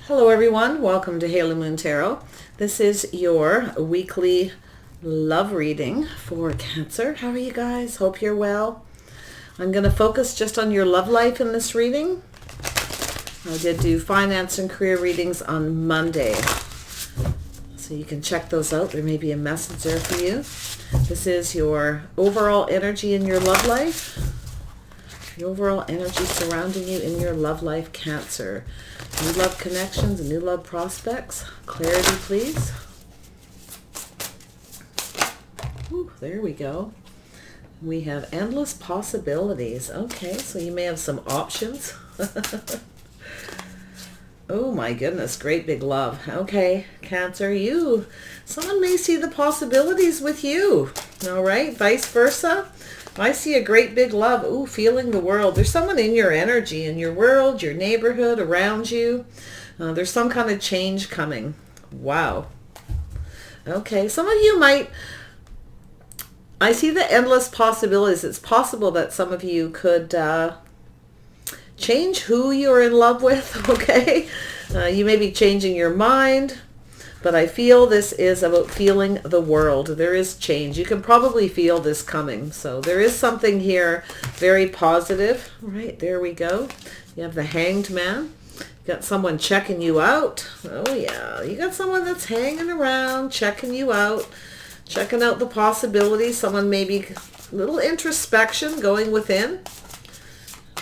Hello everyone, welcome to Halo Moon Tarot. This is your weekly love reading for Cancer. How are you guys? Hope you're well. I'm going to focus just on your love life in this reading. I did do finance and career readings on Monday, so you can check those out. There may be a message there for you. This is your overall energy in your love life. The overall energy surrounding you in your love life, Cancer. New love connections, new love prospects. Clarity, please. Ooh, there we go. We have endless possibilities. Okay, so you may have some options. Oh my goodness, great big love. Okay, Cancer, someone may see the possibilities with you. All right, vice versa. I see a great big love. Ooh, feeling the world. There's someone in your energy, in your world, your neighborhood, around you. There's some kind of change coming. Wow. Okay, some of you might... I see the endless possibilities. It's possible that some of you could change who you're in love with, okay? You may be changing your mind. But I feel this is about feeling the world. There is change. You can probably feel this coming. So there is something here very positive. Right, there we go. You have the Hanged Man. You got someone checking you out. Oh yeah, you got someone that's hanging around, checking you out, checking out the possibilities. Someone maybe a little introspection going within.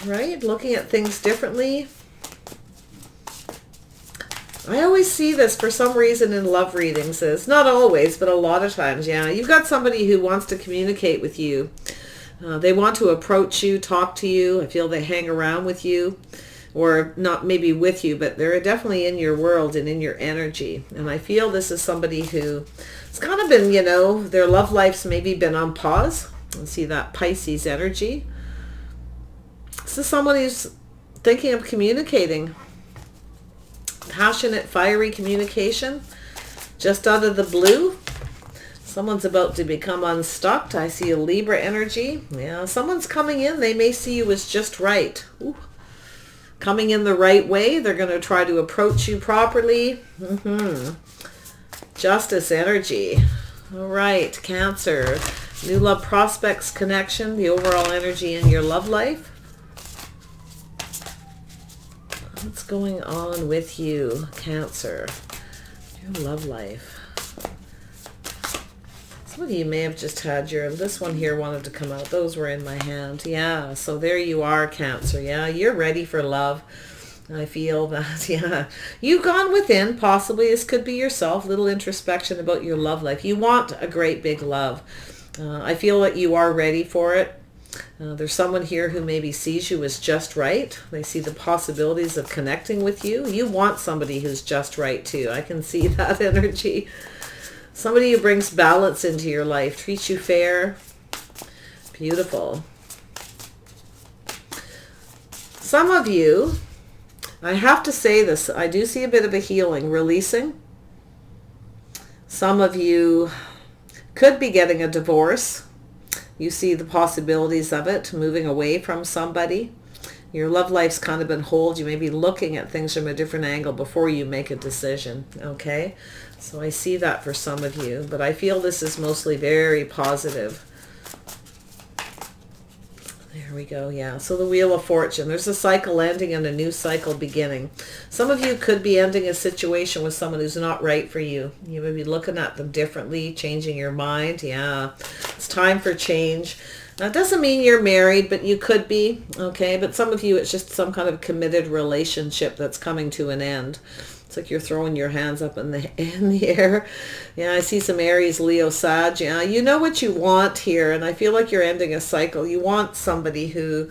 Right, looking at things differently. I always see this for some reason in love readings. It's not always, but a lot of times, yeah. You've got somebody who wants to communicate with you. They want to approach you, talk to you. I feel they hang around with you, or not maybe with you, but they're definitely in your world and in your energy. And I feel this is somebody who it's kind of been, their love life's maybe been on pause. I see that Pisces energy. This is someone who's thinking of communicating. Passionate, fiery communication, just out of the blue. Someone's about to become unstuck. I see a Libra energy. Yeah, someone's coming in. They may see you as just right. Ooh. Coming in the right way. They're going to try to approach you properly. Justice energy. All right, Cancer. New love prospects connection. The overall energy in your love life. What's going on with you, Cancer? Your love life. Some of you may have just had this one here wanted to come out. Those were in my hand. Yeah, so there you are, Cancer. Yeah, you're ready for love. I feel that, yeah. You've gone within, possibly. This could be yourself. Little introspection about your love life. You want a great big love. I feel that you are ready for it. There's someone here who maybe sees you as just right. They see the possibilities of connecting with you. You want somebody who's just right too. I can see that energy. Somebody who brings balance into your life, treats you fair. Beautiful. Some of you, I have to say this, I do see a bit of a healing, releasing. Some of you could be getting a divorce. You see the possibilities of it, moving away from somebody. Your love life's kind of been hold. You may be looking at things from a different angle before you make a decision, okay? So I see that for some of you, but I feel this is mostly very positive. There we go, yeah. So the Wheel of Fortune. There's a cycle ending and a new cycle beginning. Some of you could be ending a situation with someone who's not right for you. You may be looking at them differently, changing your mind. Yeah, it's time for change. Now, it doesn't mean you're married, but you could be, okay? But some of you, it's just some kind of committed relationship that's coming to an end. It's like you're throwing your hands up in the air. Yeah, I see some Aries, Leo, Sag. Yeah, you know what you want here, and I feel like you're ending a cycle. You want somebody who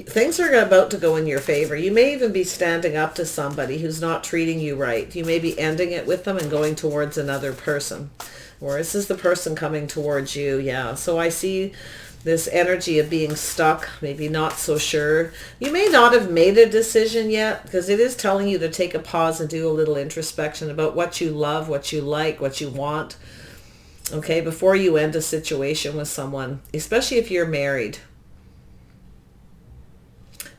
things are about to go in your favor. You may even be standing up to somebody who's not treating you right. You may be ending it with them and going towards another person, or this is the person coming towards you. Yeah, so I see this energy of being stuck, maybe not so sure. You may not have made a decision yet, because it is telling you to take a pause and do a little introspection about what you love, what you like, what you want, okay, before you end a situation with someone, especially if you're married.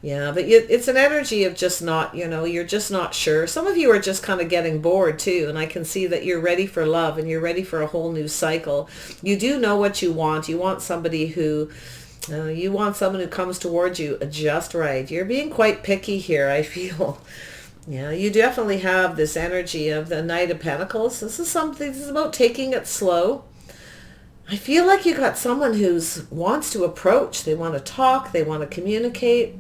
Yeah, but it's an energy of just not, you're just not sure. Some of you are just kind of getting bored too, and I can see that you're ready for love and you're ready for a whole new cycle. You do know what you want. You want somebody who, you want someone who comes towards you just right. You're being quite picky here, I feel. Yeah, you definitely have this energy of the Knight of Pentacles. This is about taking it slow. I feel like you got someone who's wants to approach. They want to talk. They want to communicate.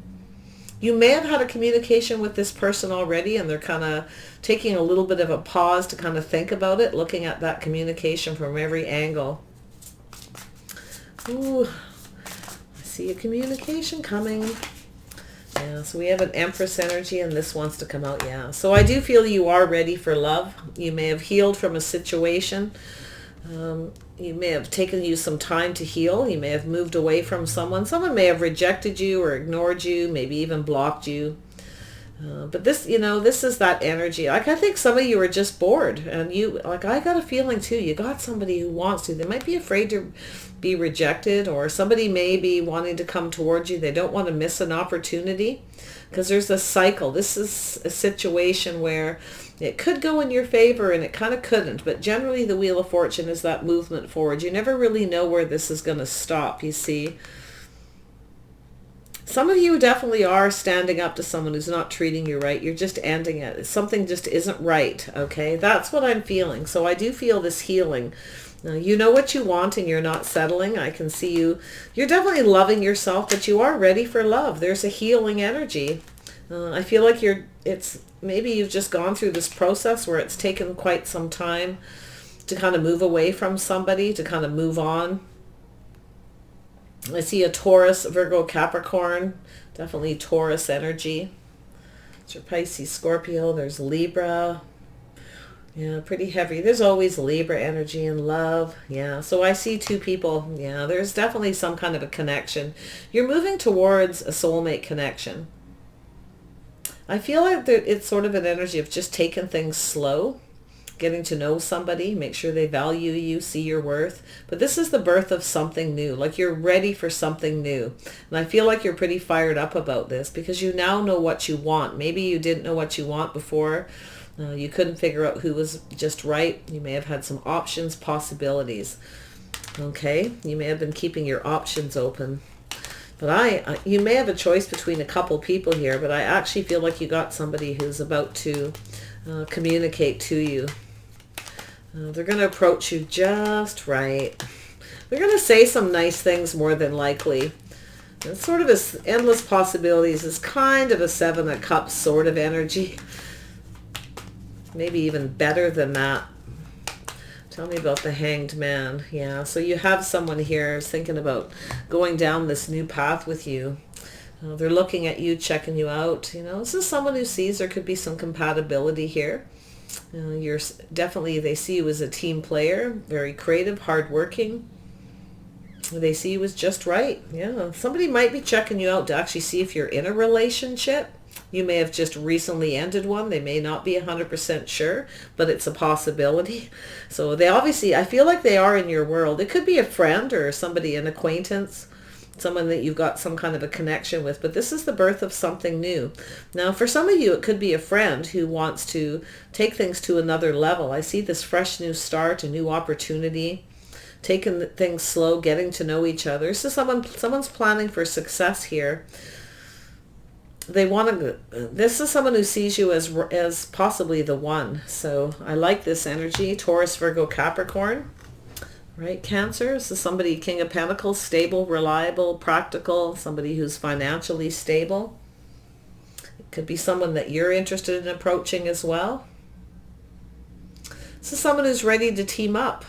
You may have had a communication with this person already, and they're kind of taking a little bit of a pause to kind of think about it, looking at that communication from every angle. Ooh, I see a communication coming. Yeah, so we have an Empress energy, and this wants to come out. Yeah, so I do feel you are ready for love. You may have healed from a situation. You may have taken you some time to heal. You may have moved away from someone. Someone may have rejected you or ignored you, maybe even blocked you. But this, this is that energy. Like, I think some of you are just bored, and I got a feeling too, you got somebody who wants to. They might be afraid to be rejected, or somebody may be wanting to come towards you. They don't want to miss an opportunity, because there's a cycle. This is a situation where it could go in your favor and it kind of couldn't, but generally the Wheel of Fortune is that movement forward. You never really know where this is going to stop, you see. Some of you definitely are standing up to someone who's not treating you right. You're just ending it. Something just isn't right, okay? That's what I'm feeling. So I do feel this healing. Now, you know what you want and you're not settling. I can see you. You're definitely loving yourself, but you are ready for love. There's a healing energy. I feel like maybe you've just gone through this process where it's taken quite some time to kind of move away from somebody, to kind of move on. I see a Taurus, Virgo, Capricorn, definitely Taurus energy. It's your Pisces, Scorpio, there's Libra. Yeah, pretty heavy. There's always Libra energy in love. Yeah, so I see two people. Yeah, there's definitely some kind of a connection. You're moving towards a soulmate connection. I feel like it's sort of an energy of just taking things slow, getting to know somebody, make sure they value you, see your worth. But this is the birth of something new, like you're ready for something new. And I feel like you're pretty fired up about this because you now know what you want. Maybe you didn't know what you want before. You couldn't figure out who was just right. You may have had some options, possibilities. Okay, you may have been keeping your options open. But you may have a choice between a couple people here, but I actually feel like you got somebody who's about to communicate to you. They're going to approach you just right. They're going to say some nice things more than likely. It's sort of this endless possibilities. Is kind of a Seven of Cups sort of energy. Maybe even better than that. Tell me about the Hanged Man. Yeah, so you have someone here who's thinking about going down this new path with you. They're looking at you, checking you out. This is someone who sees there could be some compatibility here. They see you as a team player, very creative, hardworking. They see you as just right. Yeah, somebody might be checking you out to actually see if you're in a relationship. You may have just recently ended one. They may not be 100% sure, but it's a possibility. So I feel like they are in your world. It could be a friend or somebody, an acquaintance, someone that you've got some kind of a connection with, but this is the birth of something new. Now, for some of you, it could be a friend who wants to take things to another level. I see this fresh new start, a new opportunity, taking things slow, getting to know each other. So someone's planning for success here. This is someone who sees you as possibly the one. So I like this energy. Taurus, Virgo, Capricorn. Right, Cancer. This is somebody, King of Pentacles, stable, reliable, practical, somebody who's financially stable. It could be someone that you're interested in approaching as well. This is someone who's ready to team up.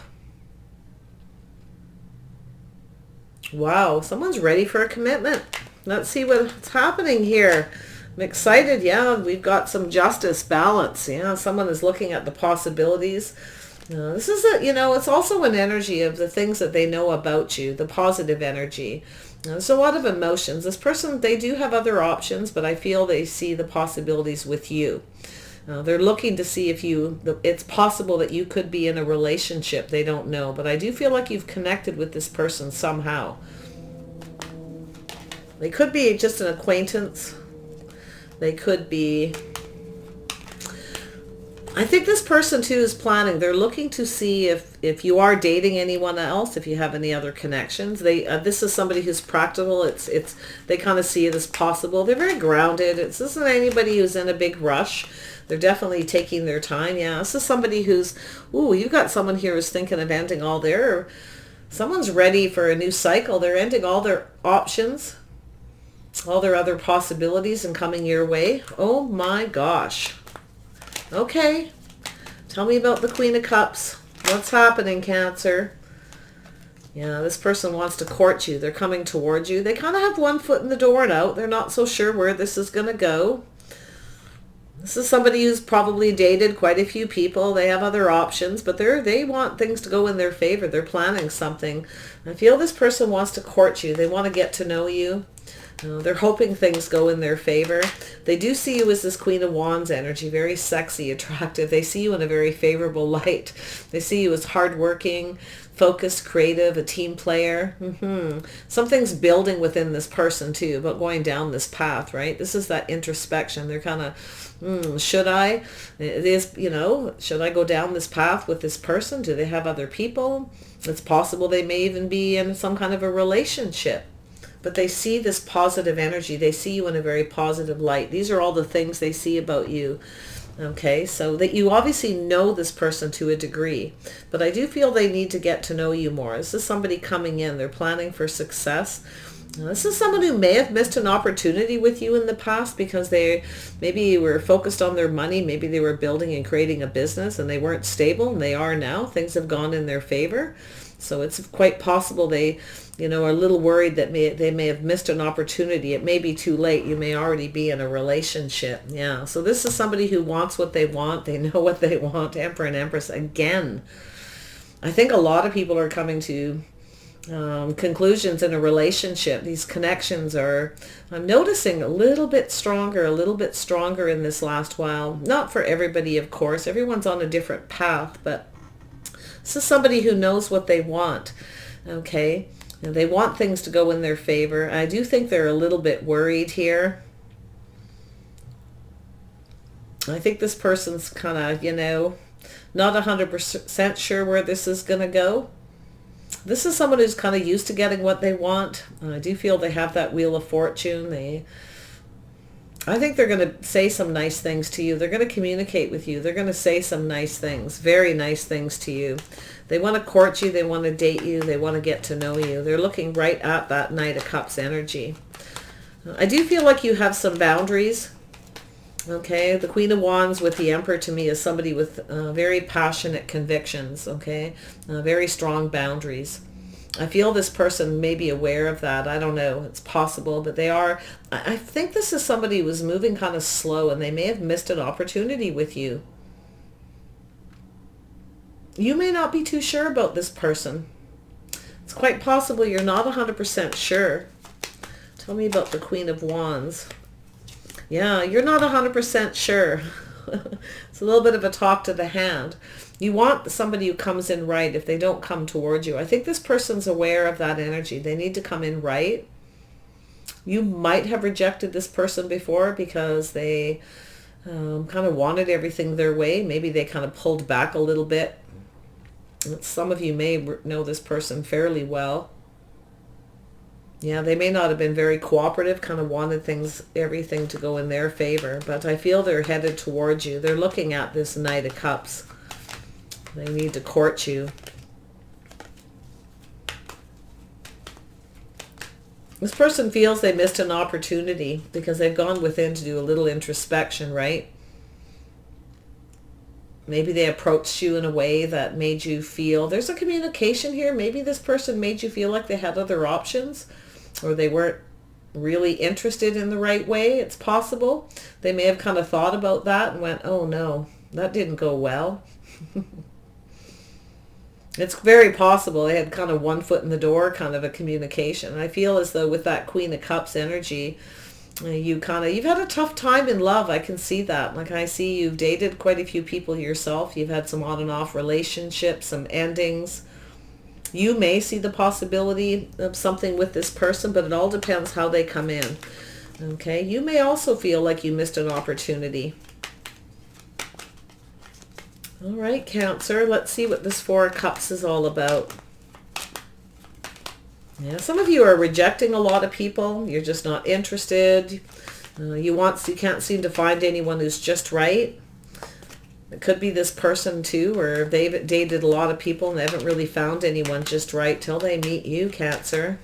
Wow, someone's ready for a commitment. Let's see what's happening here. I'm excited. Yeah, we've got some justice, balance. Yeah, someone is looking at the possibilities. This is it's also an energy of the things that they know about you, the positive energy. There's a lot of emotions. This person, they do have other options, but I feel they see the possibilities with you. They're looking to see if it's possible that you could be in a relationship. They don't know, but I do feel like you've connected with this person somehow. They could be just an acquaintance. They could be... I think this person too is planning. They're looking to see if you are dating anyone else, if you have any other connections. This is somebody who's practical. They kind of see it as possible. They're very grounded. This isn't anybody who's in a big rush. They're definitely taking their time. Yeah, this is somebody who's, ooh, you've got someone here who's thinking of ending all their, someone's ready for a new cycle. They're ending all their options, all their other possibilities and coming your way. Oh my gosh. Okay, tell me about the Queen of Cups. What's happening, Cancer? Yeah, this person wants to court you. They're coming towards you. They kind of have one foot in the door and out. They're not so sure where this is going to go. This is somebody who's probably dated quite a few people. They have other options, but they want things to go in their favor. They're planning something. I feel this person wants to court you. They want to get to know you. They're hoping things go in their favor. They do see you as this Queen of Wands energy, very sexy, attractive. They see you in a very favorable light. They see you as hardworking, focused, creative, a team player. Something's building within this person too, about going down this path, right? This is that introspection. They're kind of, should I? It is, should I go down this path with this person? Do they have other people? It's possible they may even be in some kind of a relationship. But they see this positive energy. They see you in a very positive light. These are all the things they see about you. Okay, so that you obviously know this person to a degree. But I do feel they need to get to know you more. This is somebody coming in. They're planning for success. Now, this is someone who may have missed an opportunity with you in the past because they maybe were focused on their money. Maybe they were building and creating a business and they weren't stable, and they are now. Things have gone in their favor. So it's quite possible they, are a little worried that they may have missed an opportunity. It may be too late. You may already be in a relationship. Yeah. So this is somebody who wants what they want. They know what they want. Emperor and Empress again. I think a lot of people are coming to conclusions in a relationship. These connections are, I'm noticing a little bit stronger in this last while. Not for everybody, of course. Everyone's on a different path, but this is somebody who knows what they want. Okay. And they want things to go in their favor. I do think they're a little bit worried here. I think this person's kind of, not 100% sure where this is going to go. This is someone who's kind of used to getting what they want. I do feel they have that Wheel of Fortune. I think they're going to say some nice things to you. They're going to communicate with you. They're going to say some nice things, very nice things to you. They want to court you. They want to date you. They want to get to know you. They're looking right at that Knight of Cups energy. I do feel like you have some boundaries. Okay, the Queen of Wands with the Emperor to me is somebody with very passionate convictions. Okay, very strong boundaries. I feel this person may be aware of that. I don't know. It's possible, but they are. I think this is somebody who was moving kind of slow and they may have missed an opportunity with you. You may not be too sure about this person. It's quite possible you're not 100% sure. Tell me about the Queen of Wands. Yeah, you're not 100% sure. It's a little bit of a talk to the hand. You want somebody who comes in right if they don't come towards you. I think this person's aware of that energy. They need to come in right. You might have rejected this person before because they kind of wanted everything their way. Maybe they kind of pulled back a little bit. Some of you may know this person fairly well. Yeah, they may not have been very cooperative, kind of wanted everything to go in their favor, but I feel they're headed towards you. They're looking at this Knight of Cups. They need to court you. This person feels they missed an opportunity because they've gone within to do a little introspection, right? Maybe they approached you in a way that made you feel, there's a communication here. Maybe this person made you feel like they had other options or they weren't really interested in the right way. It's possible. They may have kind of thought about that and went, oh no, that didn't go well. It's very possible they had kind of one foot in the door, kind of a communication. And I feel as though with that Queen of Cups energy, you've had a tough time in love. I can see that. Like I see you've dated quite a few people yourself. You've had some on and off relationships, some endings. You may see the possibility of something with this person, but it all depends how they come in. Okay, you may also feel like you missed an opportunity. All right, Cancer, let's see what this Four of Cups is all about. Yeah, some of you are rejecting a lot of people. You're just not interested. You can't seem to find anyone who's just right. It could be this person too, or they've dated a lot of people and they haven't really found anyone just right till they meet you, Cancer.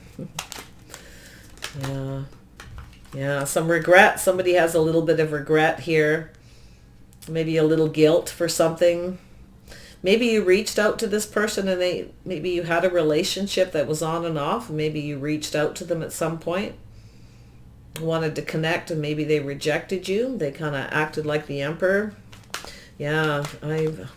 Yeah, some regret. Somebody has a little bit of regret here. Maybe a little guilt for something. Maybe you reached out to this person and maybe you had a relationship that was on and off. Maybe you reached out to them at some point, wanted to connect, and maybe they rejected you. They kind of acted like the Emperor. Yeah,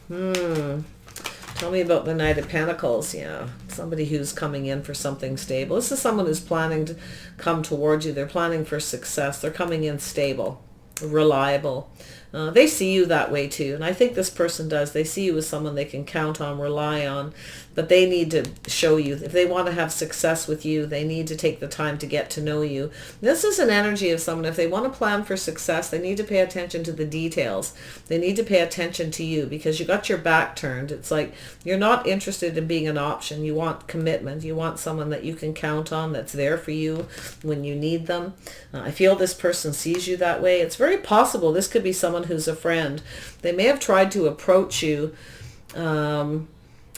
tell me about the Knight of Pentacles. Yeah, somebody who's coming in for something stable. This is someone who's planning to come towards you. They're planning for success. They're coming in stable, reliable. They see you that way too, and I think this person does. They see you as someone they can count on, rely on, but they need to show you. If they want to have success with you, they need to take the time to get to know you. This is an energy of someone, if they want to plan for success, they need to pay attention to the details. They need to pay attention to you because you got your back turned. It's like you're not interested in being an option. You want commitment. You want someone that you can count on, that's there for you when you need them. I feel this person sees you that way. It's very possible this could be someone who's a friend. They may have tried to approach you and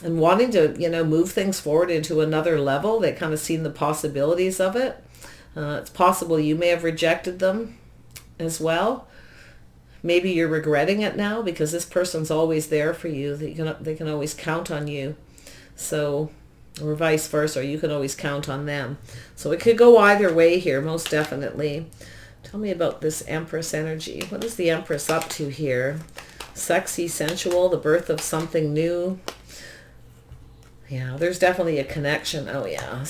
wanting to, move things forward into another level. They kind of seen the possibilities of it. It's possible you may have rejected them as well. Maybe you're regretting it now because this person's always there for you. They can always count on you. So, or vice versa, you can always count on them. So it could go either way here, most definitely. Tell me about this Empress energy. What is the Empress up to here? Sexy, sensual, the birth of something new. Yeah, there's definitely a connection. Oh yeah,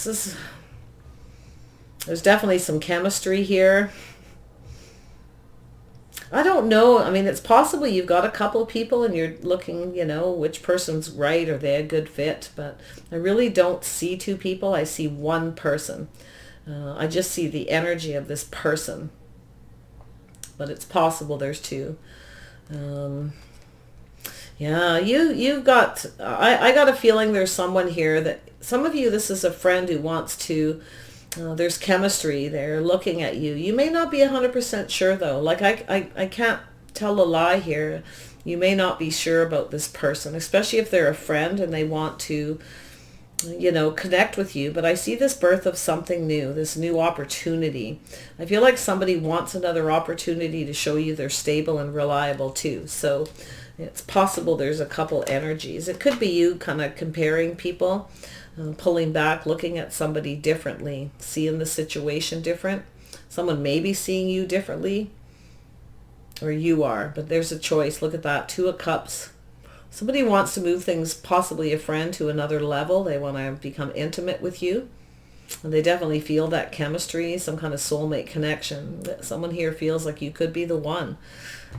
there's definitely some chemistry here. I don't know. I mean, it's possible you've got a couple of people and you're looking, which person's right, or they a good fit. But I really don't see two people. I see one person. I just see the energy of this person. But it's possible there's two. Yeah, you've got, I got a feeling there's someone here that, some of you, this is a friend who wants to, there's chemistry. They're looking at you. You may not be 100% sure though. Like I can't tell a lie here. You may not be sure about this person, especially if they're a friend and they want to, connect with you. But I see this birth of something new, this new opportunity. I feel like somebody wants another opportunity to show you they're stable and reliable too. So it's possible there's a couple energies. It could be you kind of comparing people, pulling back, looking at somebody differently, seeing the situation different. Someone may be seeing you differently, or you are, but there's a choice. Look at that, Two of Cups. Somebody wants to move things, possibly a friend, to another level. They want to become intimate with you. And they definitely feel that chemistry, some kind of soulmate connection. Someone here feels like you could be the one.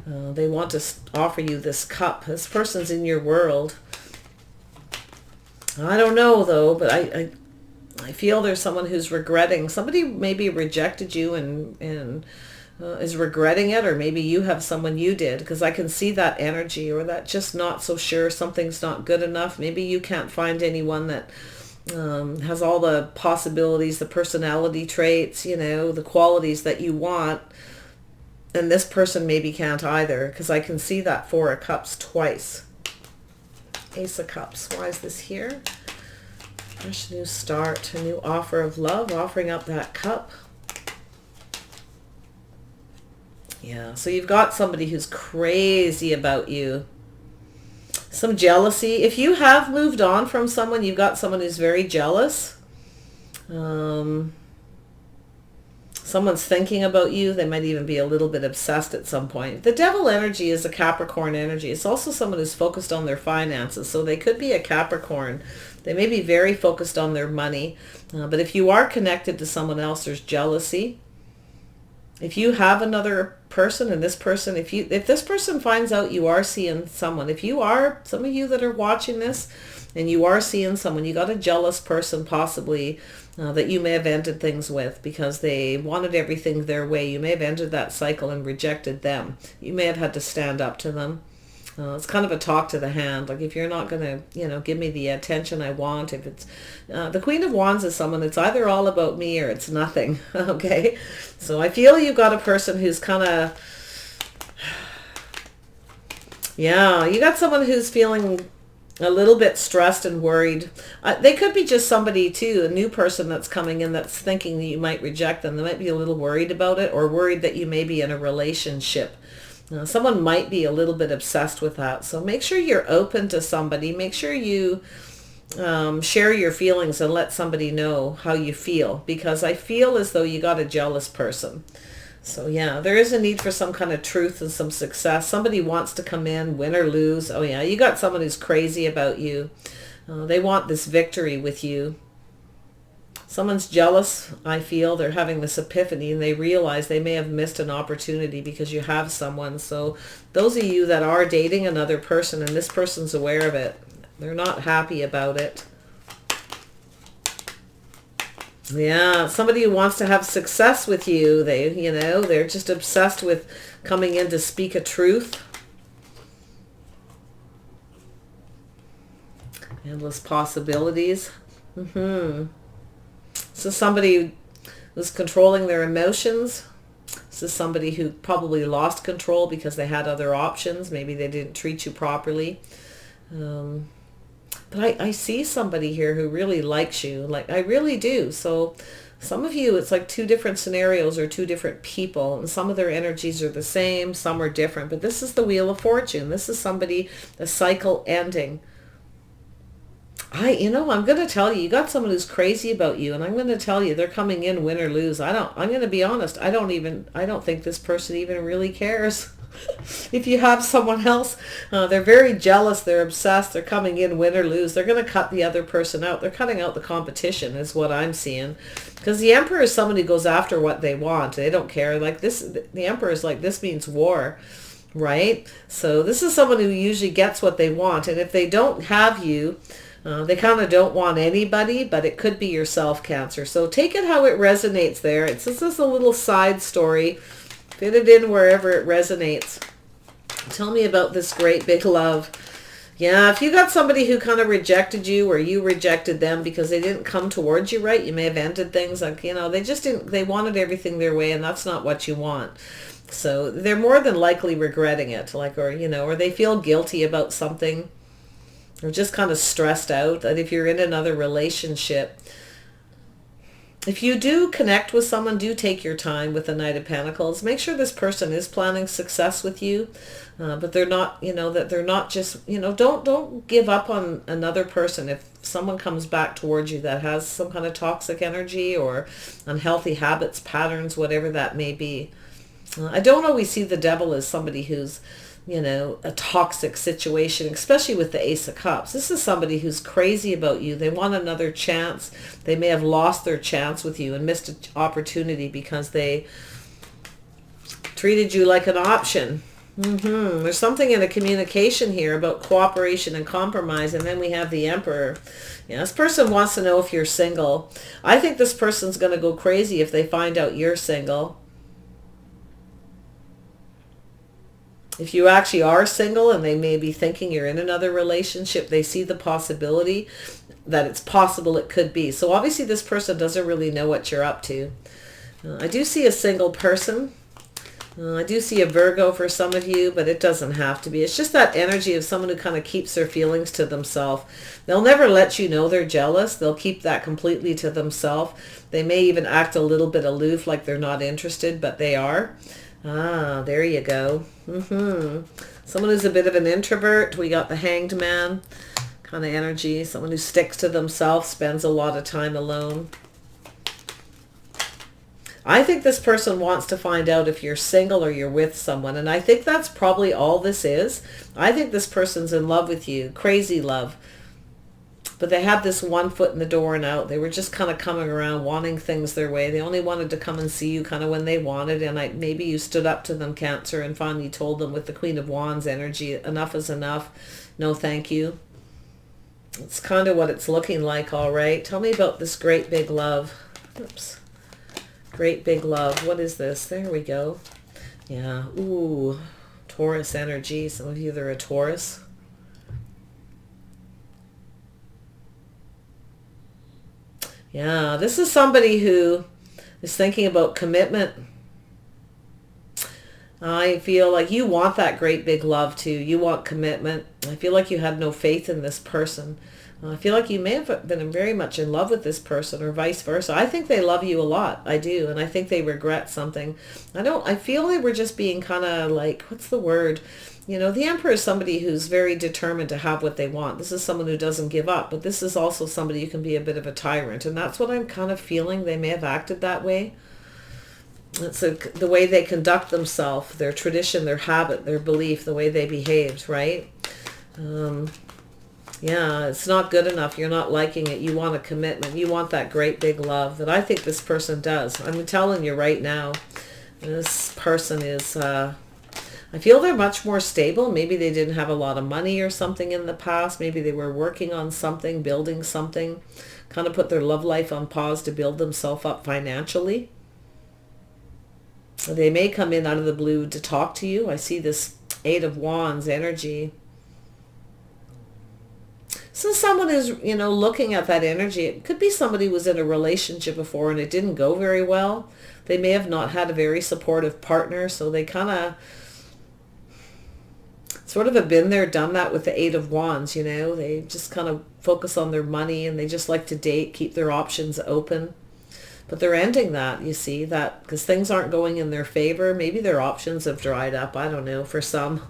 They want to offer you this cup. This person's in your world. I don't know though, but I feel there's someone who's regretting. Somebody maybe rejected you and is regretting it, or maybe you have someone you did, because I can see that energy, or that just not so sure, something's not good enough. Maybe you can't find anyone that has all the possibilities, the personality traits, the qualities that you want. And this person maybe can't either, because I can see that Four of Cups twice. Ace of Cups. Why is this here? Fresh new start, a new offer of love, offering up that cup. Yeah, so you've got somebody who's crazy about you. Some jealousy. If you have moved on from someone, you've got someone who's very jealous. Someone's thinking about you. They might even be a little bit obsessed at some point. The Devil energy is a Capricorn energy. It's also someone who's focused on their finances. So they could be a Capricorn. They may be very focused on their money. But if you are connected to someone else, there's jealousy. If you have another person, and this person, if this person finds out you are seeing someone, if you are, some of you that are watching this, and you are seeing someone, you got a jealous person possibly that you may have ended things with because they wanted everything their way. You may have ended that cycle and rejected them. You may have had to stand up to them. It's kind of a talk to the hand. Like, if you're not going to, give me the attention I want, if it's, the Queen of Wands is someone that's either all about me or it's nothing. Okay. So I feel you've got a person who's kind of, yeah, you got someone who's feeling a little bit stressed and worried. They could be just somebody too, a new person that's coming in that's thinking that you might reject them. They might be a little worried about it, or worried that you may be in a relationship. Someone might be a little bit obsessed with that. So make sure you're open to somebody. Make sure you share your feelings and let somebody know how you feel, because I feel as though you got a jealous person. So yeah, there is a need for some kind of truth and some success. Somebody wants to come in, win or lose. Oh yeah, you got someone who's crazy about you. They want this victory with you. Someone's jealous, I feel. They're having this epiphany and they realize they may have missed an opportunity because you have someone. So those of you that are dating another person and this person's aware of it, they're not happy about it. Yeah, somebody who wants to have success with you. They're just obsessed with coming in to speak a truth. Endless possibilities. This is somebody who's controlling their emotions. This is somebody who probably lost control because they had other options. Maybe they didn't treat you properly. But I see somebody here who really likes you. Like, I really do. So some of you, it's like two different scenarios or two different people. And some of their energies are the same. Some are different. But this is the Wheel of Fortune. This is somebody, the cycle ending. I'm going to tell you, you got someone who's crazy about you, and I'm going to tell you they're coming in win or lose. I'm going to be honest. I don't think this person even really cares. If you have someone else, they're very jealous, they're obsessed, they're coming in win or lose. They're going to cut the other person out. They're cutting out the competition is what I'm seeing. Because the Emperor is someone who goes after what they want. They don't care. Like this, the Emperor is like, this means war. Right? So this is someone who usually gets what they want. And if they don't have you, they kind of don't want anybody, but it could be yourself, Cancer. So take it how it resonates there. It's just a little side story. Fit it in wherever it resonates. Tell me about this great big love. Yeah, if you got somebody who kind of rejected you or you rejected them because they didn't come towards you right, you may have ended things like, they just didn't, they wanted everything their way, and that's not what you want. So they're more than likely regretting it, or they feel guilty about something. Or just kind of stressed out. That if you're in another relationship, if you do connect with someone, do take your time with the Knight of Pentacles. Make sure this person is planning success with you, but they're not, that they're not just, don't give up on another person. If someone comes back towards you that has some kind of toxic energy or unhealthy habits, patterns, whatever that may be. I don't always see the devil as somebody who's, a toxic situation, especially with the Ace of Cups. This is somebody who's crazy about you. They want another chance. They may have lost their chance with you and missed an opportunity because they treated you like an option. There's something in the communication here about cooperation and compromise. And then we have the Emperor. Yeah, this person wants to know if you're single. I think this person's going to go crazy if they find out you're single. If you actually are single and they may be thinking you're in another relationship, they see the possibility that it's possible it could be. So obviously this person doesn't really know what you're up to. I do see a single person. I do see a Virgo for some of you, but it doesn't have to be. It's just that energy of someone who kind of keeps their feelings to themselves. They'll never let you know they're jealous. They'll keep that completely to themselves. They may even act a little bit aloof, like they're not interested, but they are. Ah, there you go. Someone who's a bit of an introvert. We got the Hanged Man kind of energy. Someone who sticks to themselves, spends a lot of time alone. I think this person wants to find out if you're single or you're with someone. And I think that's probably all this is. I think this person's in love with you. Crazy love. But they had this one foot in the door and out. They were just kind of coming around, wanting things their way. They only wanted to come and see you kind of when they wanted. And maybe you stood up to them, Cancer, and finally told them with the Queen of Wands energy, enough is enough. No, thank you. It's kind of what it's looking like, all right. Tell me about this great big love. Oops. Great big love. What is this? There we go. Yeah. Ooh. Taurus energy. Some of you, they're a Taurus. Yeah, this is somebody who is thinking about commitment. I feel like you want that great big love too. You want commitment. I feel like you had no faith in this person. I feel like you may have been very much in love with this person or vice versa. I think they love you a lot. I do. And I think they regret something. I feel they were just being kind of like, what's the word? You know, the Emperor is somebody who's very determined to have what they want. This is someone who doesn't give up, but this is also somebody who can be a bit of a tyrant. And that's what I'm kind of feeling. They may have acted that way. It's the way they conduct themselves, their tradition, their habit, their belief, the way they behaved, right? Yeah, it's not good enough. You're not liking it. You want a commitment. You want that great big love that I think this person does. I'm telling you right now, this person is... I feel they're much more stable. Maybe they didn't have a lot of money or something in the past. Maybe they were working on something, building something, kind of put their love life on pause to build themselves up financially. They may come in out of the blue to talk to you. I see this 8 of Wands energy. So someone is, you know, looking at that energy. It could be somebody who was in a relationship before and it didn't go very well. They may have not had a very supportive partner, so they kind of sort of have been there, done that with the 8 of Wands, you know. They just kind of focus on their money and they just like to date, keep their options open. But they're ending that, you see, that because things aren't going in their favor. Maybe their options have dried up. I don't know, for some.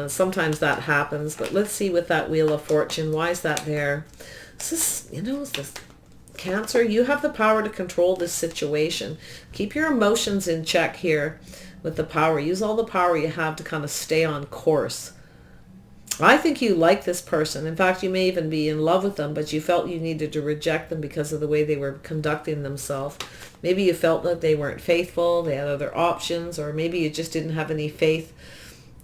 Sometimes that happens. But let's see with that Wheel of Fortune. Why is that there? This is, you know, this Cancer, you have the power to control this situation. Keep your emotions in check here with the power. Use all the power you have to kind of stay on course. I think you like this person. In fact, you may even be in love with them, but you felt you needed to reject them because of the way they were conducting themselves. Maybe you felt that they weren't faithful, they had other options, or maybe you just didn't have any faith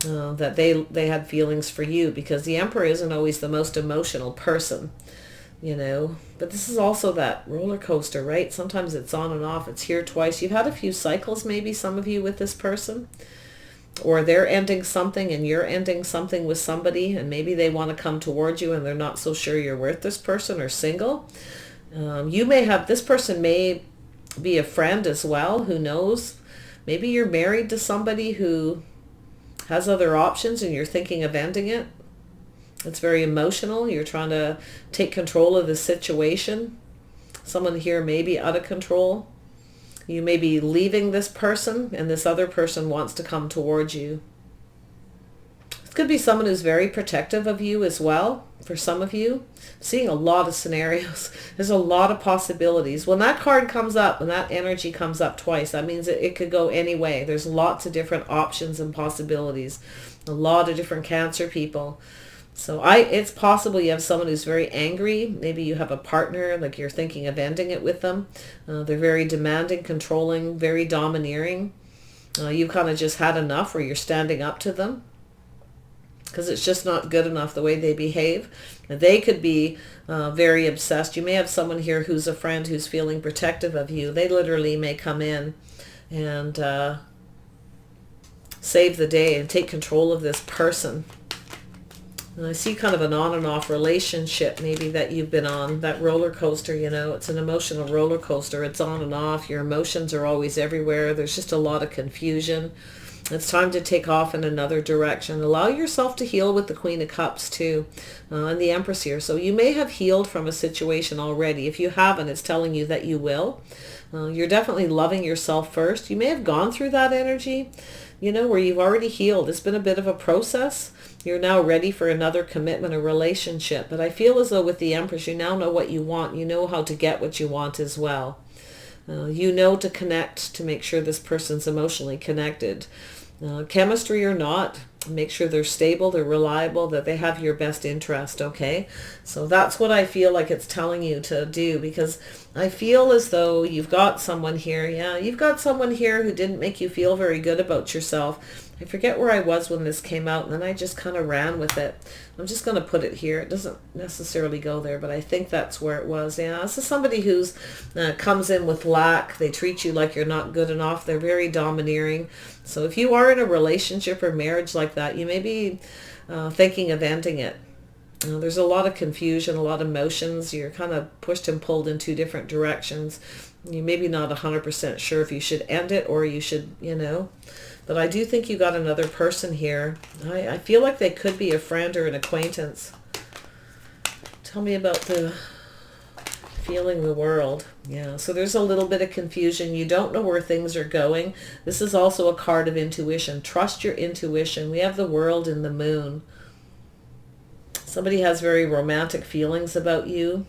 that they had feelings for you, because the Emperor isn't always the most emotional person, you know. But this is also that roller coaster, right? Sometimes it's on and off. It's here twice. You've had a few cycles, maybe some of you, with this person. Or they're ending something and you're ending something with somebody, and maybe they want to come towards you and they're not so sure you're worth this person, or single. You may have, this person may be a friend as well, who knows. Maybe you're married to somebody who has other options and you're thinking of ending it. It's very emotional. You're trying to take control of the situation. Someone here may be out of control. You may be leaving this person and this other person wants to come towards you. It could be someone who's very protective of you as well. For some of you, I'm seeing a lot of scenarios. There's a lot of possibilities. When that card comes up, when that energy comes up twice, that means it could go any way. There's lots of different options and possibilities. A lot of different Cancer people. So it's possible you have someone who's very angry. Maybe you have a partner, like you're thinking of ending it with them. They're very demanding, controlling, very domineering. You've kind of just had enough, or you're standing up to them because it's just not good enough the way they behave. They could be very obsessed. You may have someone here who's a friend who's feeling protective of you. They literally may come in and save the day and take control of this person. And I see kind of an on and off relationship maybe that you've been on, that roller coaster, you know. It's an emotional roller coaster. It's on and off. Your emotions are always everywhere. There's just a lot of confusion. It's time to take off in another direction. Allow yourself to heal with the Queen of Cups too, and the Empress here. So you may have healed from a situation already. If you haven't, it's telling you that you will. You're definitely loving yourself first. You may have gone through that energy, you know, where you've already healed. It's been a bit of a process. You're now ready for another commitment, a relationship. But I feel as though with the Empress, you now know what you want. You know how to get what you want as well. You know to connect, to make sure this person's emotionally connected. Chemistry or not, Make sure they're stable, they're reliable, that they have your best interest, okay? So that's what I feel like it's telling you to do, because I feel as though you've got someone here. Yeah, you've got someone here who didn't make you feel very good about yourself. I forget where I was when this came out, and then I just kind of ran with it. I'm just going to put it here. It doesn't necessarily go there, but I think that's where it was. Yeah, this is somebody who's comes in with lack. They treat you like you're not good enough. They're very domineering. So if you are in a relationship or marriage like that, you may be thinking of ending it. There's a lot of confusion, a lot of emotions. You're kind of pushed and pulled in two different directions. You maybe not 100% sure if you should end it or you should, But I do think you got another person here. I feel like they could be a friend or an acquaintance. Tell me about the feeling the world. Yeah, so there's a little bit of confusion. You don't know where things are going. This is also a card of intuition. Trust your intuition. We have the world and the moon. Somebody has very romantic feelings about you.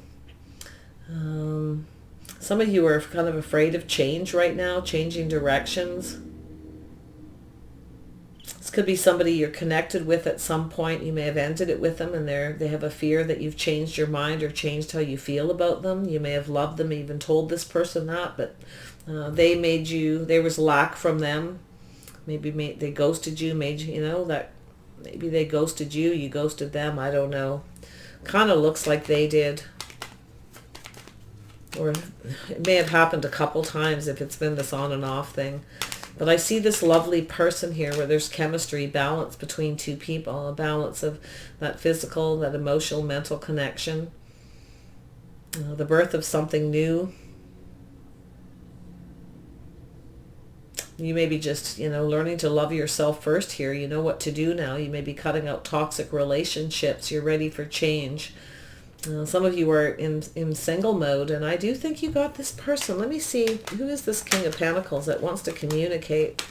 Some of you are kind of afraid of change right now, changing directions. This could be somebody you're connected with at some point. You may have ended it with them, and they have a fear that you've changed your mind or changed how you feel about them. You may have loved them, even told this person that, but there was lack from them. Maybe they ghosted you, that maybe they ghosted you, you ghosted them, I don't know. Kind of looks like they did. Or it may have happened a couple times if it's been this on and off thing. But I see this lovely person here where there's chemistry, balance between two people, a balance of that physical, that emotional, mental connection, the birth of something new. You may be just, learning to love yourself first here. You know what to do now. You may be cutting out toxic relationships. You're ready for change. Some of you are in single mode, and I do think you got this person. Let me see. Who is this King of Pentacles that wants to communicate?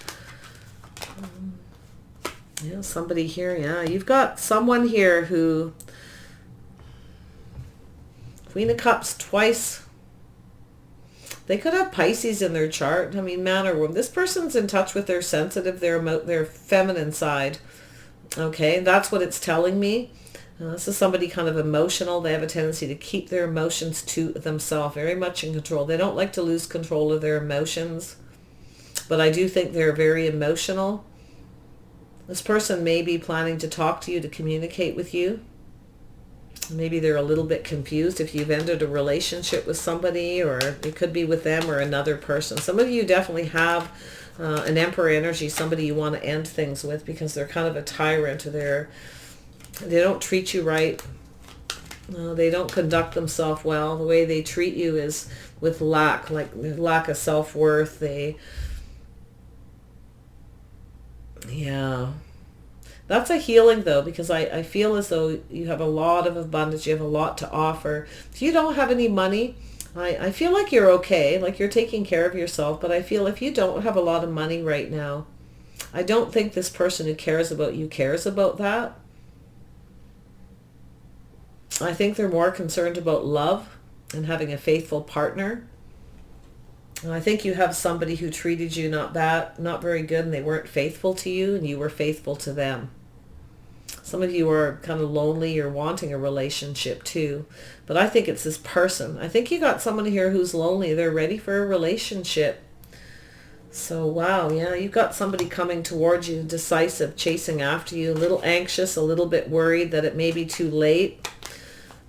Somebody here. Yeah, you've got someone here who... Queen of Cups twice. They could have Pisces in their chart. I mean, man or woman. This person's in touch with their sensitive, their feminine side. Okay, that's what it's telling me. This is somebody kind of emotional. They have a tendency to keep their emotions to themselves, very much in control. They don't like to lose control of their emotions, but I do think they're very emotional. This person may be planning to talk to you, to communicate with you. Maybe they're a little bit confused if you've ended a relationship with somebody, or it could be with them or another person. Some of you definitely have an Emperor energy, somebody you want to end things with because they're kind of a tyrant, or they don't treat you right. They don't conduct themselves well. The way they treat you is with lack of self-worth. Yeah. That's a healing, though, because I feel as though you have a lot of abundance. You have a lot to offer. If you don't have any money, I feel like you're okay, like you're taking care of yourself. But I feel if you don't have a lot of money right now, I don't think this person who cares about you cares about that. I think they're more concerned about love and having a faithful partner. And I think you have somebody who treated you not very good, and they weren't faithful to you, and you were faithful to them. Some of you are kind of lonely or wanting a relationship too. But I think it's this person. I think you got someone here who's lonely. They're ready for a relationship. So, wow, yeah, you've got somebody coming towards you, decisive, chasing after you, a little anxious, a little bit worried that it may be too late.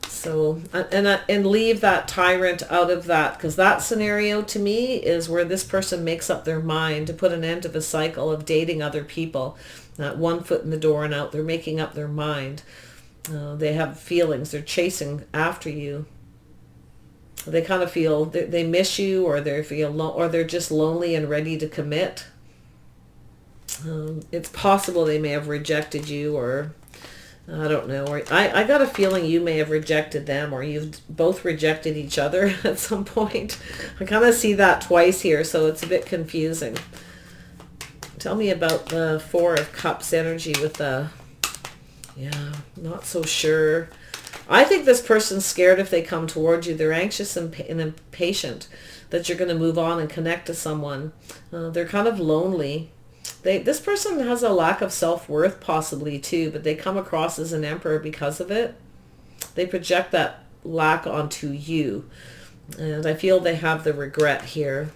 So, and leave that tyrant out of that, because that scenario to me is where this person makes up their mind to put an end to the cycle of dating other people. Not one foot in the door and out. They're making up their mind. They have feelings. They're chasing after you. They kind of feel they miss you, or or they're just lonely and ready to commit. It's possible they may have rejected you, or I don't know. Or I got a feeling you may have rejected them, or you've both rejected each other at some point. I kind of see that twice here, so it's a bit confusing. Tell me about the Four of Cups energy with the, not so sure. I think this person's scared if they come towards you. They're anxious and impatient that you're going to move on and connect to someone. They're kind of lonely. This person has a lack of self-worth possibly too, but they come across as an emperor because of it. They project that lack onto you. And I feel they have the regret here.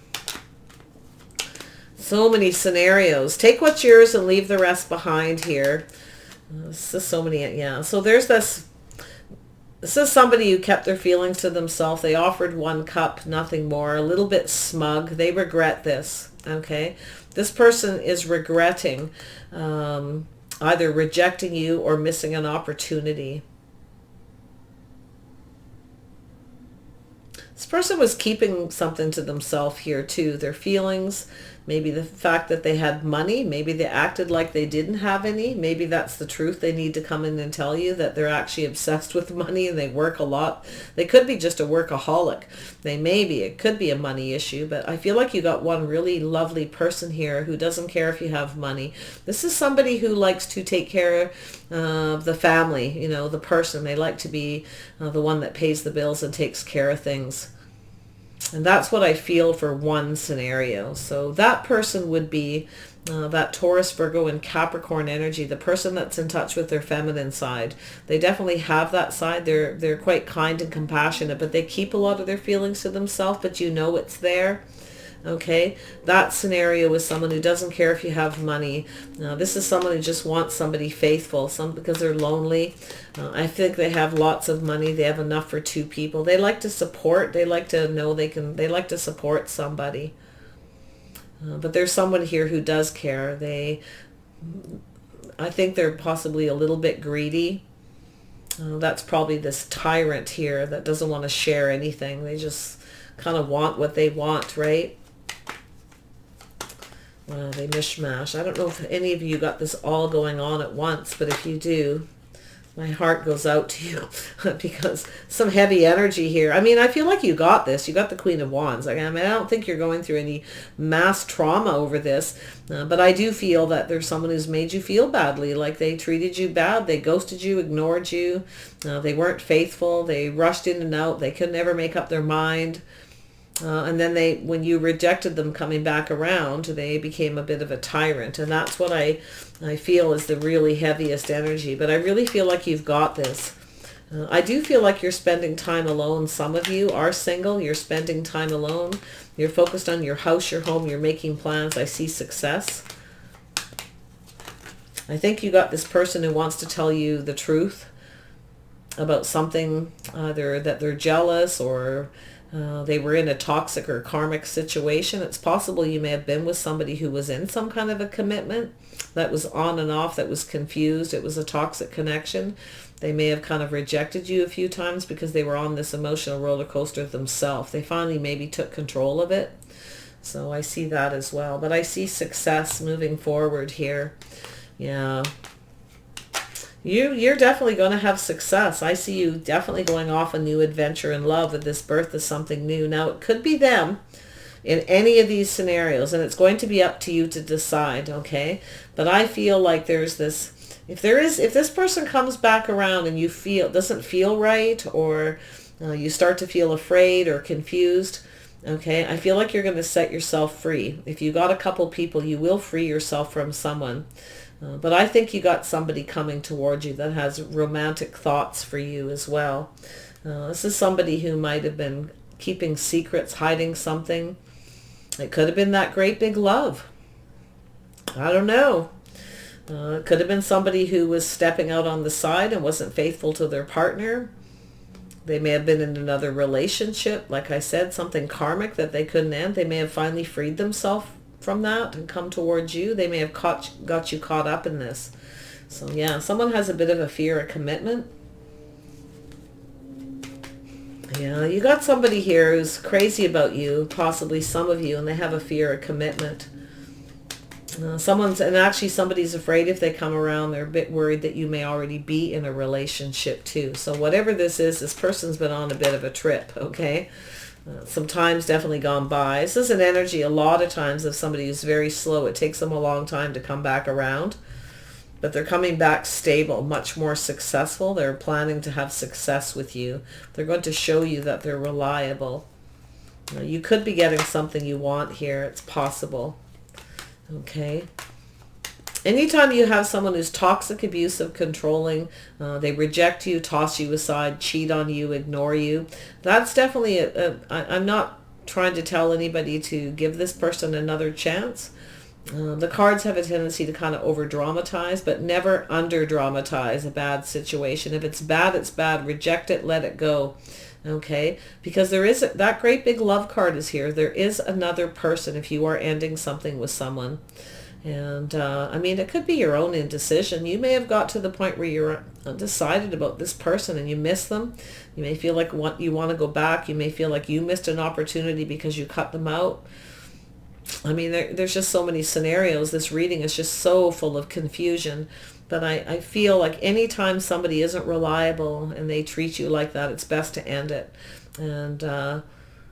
So many scenarios. Take what's yours and leave the rest behind here. This is so many, yeah. So there's this. This is somebody who kept their feelings to themselves. They offered 1 cup, nothing more. A little bit smug. They regret this, okay? This person is regretting either rejecting you or missing an opportunity. This person was keeping something to themselves here too. Their feelings, maybe the fact that they had money, maybe they acted like they didn't have any. Maybe that's the truth. They need to come in and tell you that they're actually obsessed with money and they work a lot. They could be just a workaholic. It could be a money issue, but I feel like you got one really lovely person here who doesn't care if you have money. This is somebody who likes to take care of the family, you know, the person. They like to be the one that pays the bills and takes care of things. And that's what I feel for one scenario. So that person would be that Taurus, Virgo, and Capricorn energy, the person that's in touch with their feminine side. They definitely have that side. They're quite kind and compassionate, but they keep a lot of their feelings to themselves, but you know it's there. Okay, that scenario is someone who doesn't care if you have money. This is someone who just wants somebody faithful, because they're lonely. I think they have lots of money. They have enough for 2 people. They like to support. They like to know they like to support somebody. But there's someone here who does care. I think they're possibly a little bit greedy. That's probably this tyrant here that doesn't want to share anything. They just kind of want what they want, right? Wow, they mishmash. I don't know if any of you got this all going on at once, but if you do, my heart goes out to you because some heavy energy here. I mean, I feel like you got this. You got the Queen of Wands. I don't think you're going through any mass trauma over this, but I do feel that there's someone who's made you feel badly, like they treated you bad. They ghosted you, ignored you. They weren't faithful. They rushed in and out. They could never make up their mind. And then when you rejected them coming back around, they became a bit of a tyrant. And that's what I feel is the really heaviest energy. But I really feel like you've got this. I do feel like you're spending time alone. Some of you are single. You're spending time alone. You're focused on your house, your home. You're making plans. I see success. I think you got this person who wants to tell you the truth about something, either that they're jealous or they were in a toxic or karmic situation. It's possible you may have been with somebody who was in some kind of a commitment that was on and off, that was confused. It was a toxic connection. They may have kind of rejected you a few times because they were on this emotional roller coaster themselves. They finally maybe took control of it. So I see that as well. But I see success moving forward here. Yeah. You're definitely going to have success. I see you definitely going off a new adventure in love with this birth of something new. Now, it could be them in any of these scenarios, and it's going to be up to you to decide, okay? But I feel like there's this, if this person comes back around and you doesn't feel right, or you start to feel afraid or confused, okay, I feel like you're going to set yourself free. If you got a couple people, you will free yourself from someone. But I think you got somebody coming toward you that has romantic thoughts for you as well. This is somebody who might have been keeping secrets, hiding something. It could have been that great big love. I don't know. It could have been somebody who was stepping out on the side and wasn't faithful to their partner. They may have been in another relationship, like I said, something karmic that they couldn't end. They may have finally freed themselves from that and come towards you. They may have got you caught up in this. So yeah, someone has a bit of a fear of commitment. Yeah, you got somebody here who's crazy about you, possibly some of you, and they have a fear of commitment. Somebody's afraid if they come around, they're a bit worried that you may already be in a relationship too. So whatever this person's been on a bit of a trip, okay? Some time's definitely gone by. This is an energy a lot of times of somebody who's very slow. It takes them a long time to come back around, but they're coming back stable, much more successful. They're planning to have success with you. They're going to show you that they're reliable. You could be getting something you want here. It's possible. Okay. Anytime you have someone who's toxic, abusive, controlling, they reject you, toss you aside, cheat on you, ignore you, that's definitely I'm not trying to tell anybody to give this person another chance. The cards have a tendency to kind of over dramatize, but never under dramatize a bad situation. If it's bad, it's bad. Reject it, let it go. Okay, because there is that great big love card is here. There is another person if you are ending something with someone. And I mean, it could be your own indecision. You may have got to the point where you're undecided about this person and you miss them. You may feel like you want to go back. You may feel like you missed an opportunity because you cut them out. I mean, there's just so many scenarios. This reading is just so full of confusion. But I feel like anytime somebody isn't reliable and they treat you like that, it's best to end it. And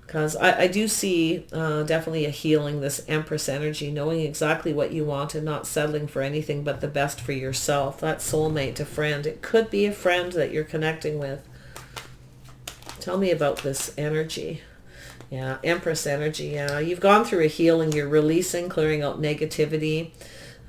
because I do see definitely a healing, this Empress energy, knowing exactly what you want and not settling for anything but the best for yourself. That soulmate, a friend. It could be a friend that you're connecting with. Tell me about this energy. Yeah, Empress energy. Yeah, you've gone through a healing. You're releasing, clearing out negativity.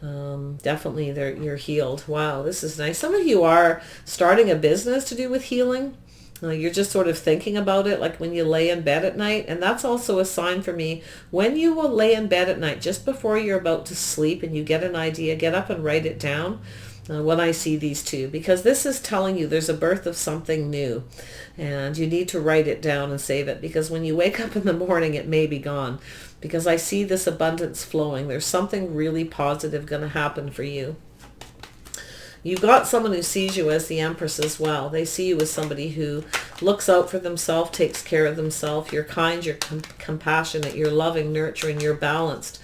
Definitely you're healed. Wow, this is nice. Some of you are starting a business to do with healing. You're just sort of thinking about it, like when you lay in bed at night. And that's also a sign for me. When you will lay in bed at night, just before you're about to sleep and you get an idea, get up and write it down. When I see these two, because this is telling you there's a birth of something new, and you need to write it down and save it, because when you wake up in the morning it may be gone, because I see this abundance flowing. There's something really positive going to happen for you. You've got someone who sees you as the Empress as well. They see you as somebody who looks out for themselves, takes care of themselves. You're kind, you're compassionate, you're loving, nurturing, you're balanced.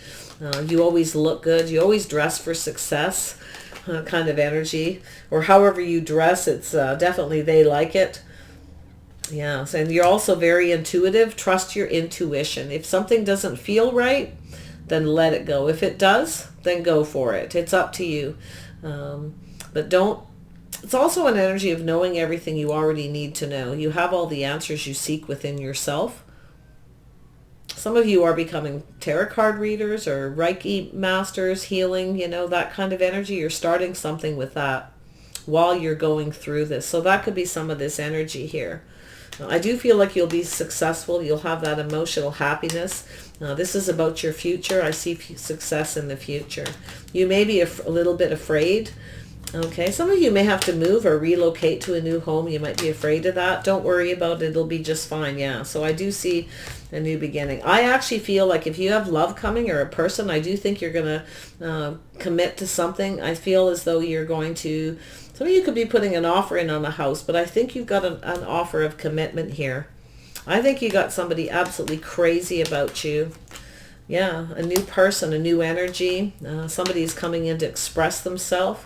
You always look good. You always dress for success. Kind of energy, or however you dress, it's definitely they like it. Yes, and you're also very intuitive. Trust your intuition. If something doesn't feel right, then let it go. If it does, then go for it. It's up to you. But don't, it's also an energy of knowing everything you already need to know. You have all the answers you seek within yourself. Some of you are becoming tarot card readers or Reiki masters, healing, that kind of energy. You're starting something with that while you're going through this. So that could be some of this energy here. I do feel like you'll be successful. You'll have that emotional happiness. This is about your future. I see success in the future. You may be a little bit afraid. Okay, some of you may have to move or relocate to a new home. You might be afraid of that. Don't worry about it. It'll be just fine. Yeah, so I do see a new beginning. I actually feel like if you have love coming or a person, I do think you're going to commit to something. I feel as though you're going to, some of you could be putting an offer in on a house, but I think you've got an offer of commitment here. I think you got somebody absolutely crazy about you. Yeah, a new person, a new energy. Somebody's coming in to express themselves.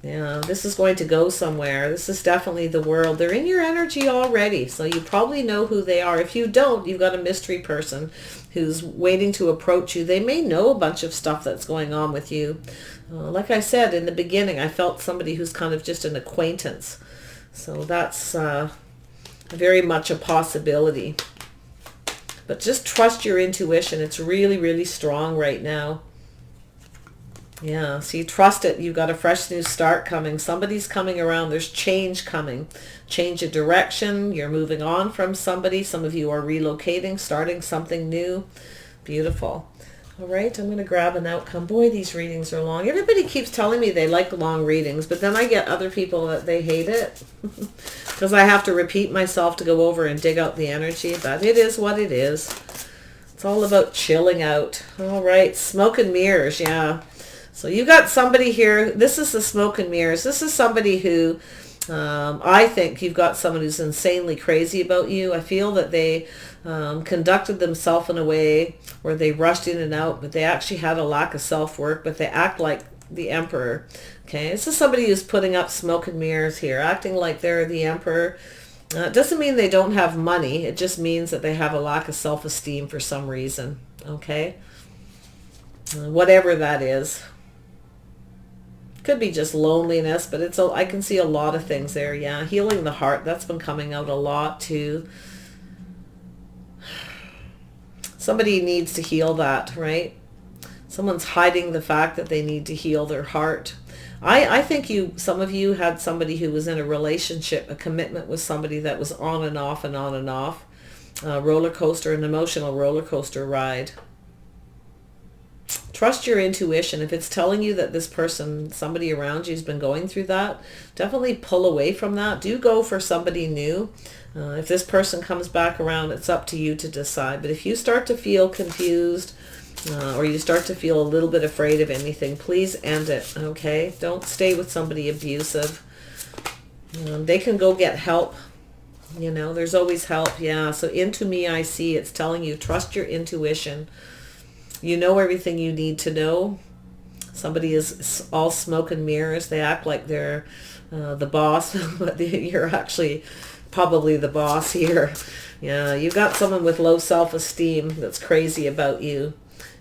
Yeah, this is going to go somewhere. This is definitely the world. They're in your energy already, so you probably know who they are. If you don't, you've got a mystery person who's waiting to approach you. They may know a bunch of stuff that's going on with you. Like I said in the beginning, I felt somebody who's kind of just an acquaintance. So that's very much a possibility. But just trust your intuition. It's really, really strong right now. Yeah, so you trust it. You've got a fresh new start coming. Somebody's coming around. There's change coming. Change of direction. You're moving on from somebody. Some of you are relocating, starting something new. Beautiful. All right, I'm going to grab an outcome. Boy, these readings are long. Everybody keeps telling me they like long readings, but then I get other people that they hate it because I have to repeat myself to go over and dig out the energy, but it is what it is. It's all about chilling out. All right, smoke and mirrors, yeah. So you got somebody here. This is the smoke and mirrors. This is somebody who I think you've got someone who's insanely crazy about you. I feel that they conducted themselves in a way where they rushed in and out, but they actually had a lack of self-work, but they act like the emperor. Okay, this is somebody who's putting up smoke and mirrors here, acting like they're the emperor. It doesn't mean they don't have money. It just means that they have a lack of self-esteem for some reason. Okay, whatever that is. Could be just loneliness, but I can see a lot of things there. Yeah, healing the heart. That's been coming out a lot too. Somebody needs to heal that, right? Someone's hiding the fact that they need to heal their heart. I think some of you had somebody who was in a relationship, a commitment with somebody that was on and off and on and off. Roller coaster, an emotional roller coaster ride. Trust your intuition. If it's telling you that this person, somebody around you has been going through that, definitely pull away from that. Do go for somebody new. If this person comes back around, it's up to you to decide. But if you start to feel confused, or you start to feel a little bit afraid of anything, please end it, okay? Don't stay with somebody abusive. They can go get help. You know, there's always help, yeah. So into me, I see, it's telling you, trust your intuition. You know everything you need to know. Somebody is all smoke and mirrors. They act like they're the boss, but you're actually probably the boss here. Yeah, you got someone with low self-esteem that's crazy about you.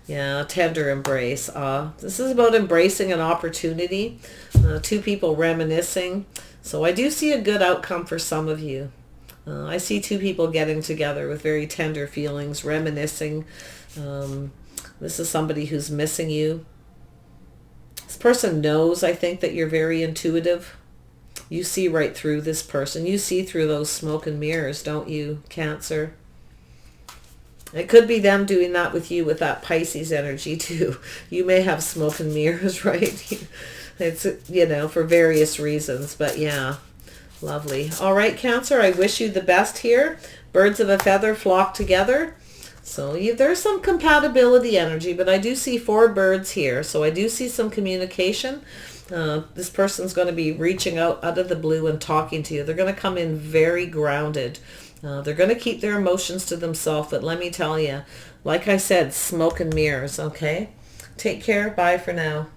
Yeah, tender embrace. This is about embracing an opportunity. Two people reminiscing. So I do see a good outcome for some of you. I see two people getting together with very tender feelings, reminiscing. This is somebody who's missing you. This person knows, I think, that you're very intuitive. You see right through this person. You see through those smoke and mirrors, don't you, Cancer? It could be them doing that with you with that Pisces energy too. You may have smoke and mirrors, right? It's, you know, for various reasons, but yeah, lovely. All right, Cancer, I wish you the best here. Birds of a feather flock together. So there's some compatibility energy, but I do see 4 birds here. So I do see some communication. This person's going to be reaching out of the blue and talking to you. They're going to come in very grounded. They're going to keep their emotions to themselves, but let me tell you, like I said, smoke and mirrors, okay? Take care. Bye for now.